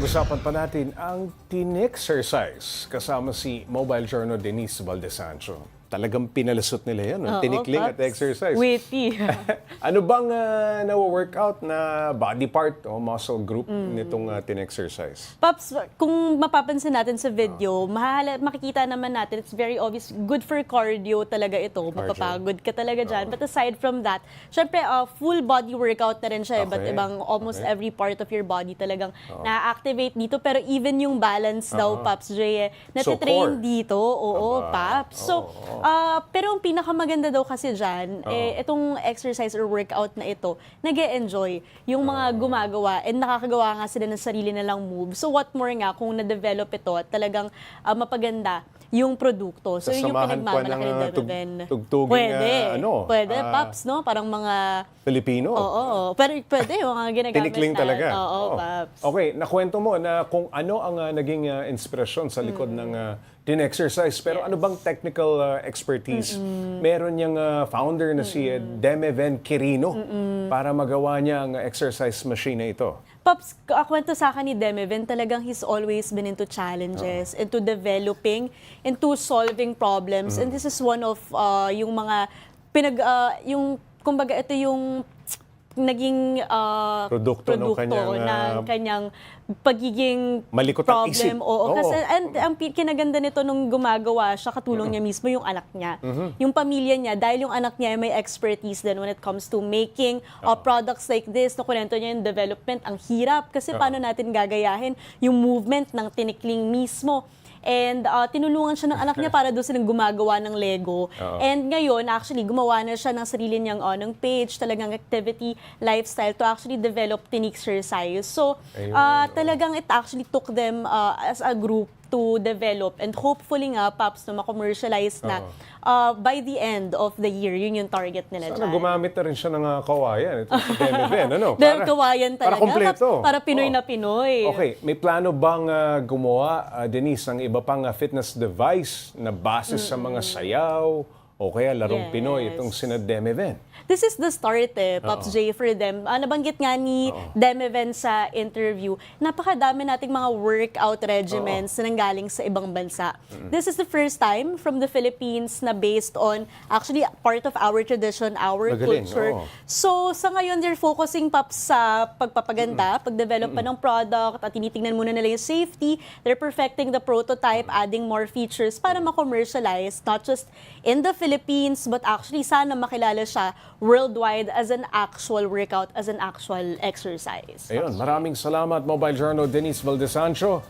Pag-usapan pa natin ang tin-exercise kasama si Mobile Journal Denise Valdesancho. Talagang pinalusot nila yan, Oo, tinikling at Paps. exercise. Witty. Ano bang nawo-workout na body part o muscle group nitong tin-exercise? Paps, kung mapapansin natin sa video, makikita naman natin, it's very obvious, good for cardio talaga ito. Mapapagod ka talaga dyan. But aside from that, syempre, full body workout na rin siya. Iba't Okay. ibang almost Okay. every part of your body talagang na-activate dito. Pero even yung balance daw, Paps J, natitrain core. dito. Oo, Aba. Paps. So, pero ang pinakamaganda daw kasi dyan, itong exercise or workout na ito, nag-e-enjoy yung mga gumagawa and nakakagawa nga sila ng sarili nilang move. So what more nga kung na-develop ito at talagang mapaganda yung produkto. So yun yung Sasamahan pa pinagmamalaki ng, ni Demeven. tugtuging, Pwede. Pwede, Paps, no? Parang mga... Pilipino? Oo. Pero pwede, yung mga ginagamit Tinikling na. talaga. Oo, Oo. Paps. Okay, nakwento mo na kung ano ang naging inspirasyon sa likod ng tin-exercise. Pero ano bang technical expertise meron niyang founder na si Demeven Quirino para magawa niya ang exercise machine na ito? Pops, kwento sa akin ni Demeven, talagang he's always been into challenges, into developing, into solving problems. And this is one of yung mga kumbaga ito yung naging Produkto ng kanyang pagiging malikot ang problem. isip. Oo. Kasi ang kinaganda nito nung gumagawa siya, katulong niya mismo yung anak niya. Yung pamilya niya, dahil yung anak niya ay may expertise din when it comes to making products like this. Nakunento niya yung development, ang hirap. Kasi paano natin gagayahin yung movement ng tinikling mismo. And tinulungan siya ng anak niya para doon silang gumagawa ng Lego. And ngayon, actually, gumawa na siya ng sarili niyang ng page, talagang activity, lifestyle to actually develop tin-exercise. So, talagang it actually took them as a group to develop and hopefully nga, Paps, na ma-commercialize na by the end of the year. Yun yung target nila Sana dyan. gumamit na rin siya ng kawayan. Ito si Demeven, ano? Dahil kawayan talaga. Para kumpleto. Para Pinoy na Pinoy. Okay, may plano bang gumawa, Denise, ng iba pang fitness device na base sa mga sayaw o kaya larong Pinoy itong sina Demeven? This is the start Pops J, for them. Nabanggit nga ni Demeven sa interview, napakadami nating mga workout regimens na nanggaling sa ibang bansa. This is the first time from the Philippines na based on, actually, part of our tradition, our Magaling, culture. oo. So, sa ngayon, they're focusing, Pops, sa pagpapaganda, pagdevelop pa ng product, at tinitingnan muna nila yung safety. They're perfecting the prototype, adding more features para ma-commercialize, not just in the Philippines, but actually, sana makilala siya worldwide as an actual workout, as an actual exercise. Ayun, maraming salamat, Mobile Journal Denise Valdesancho.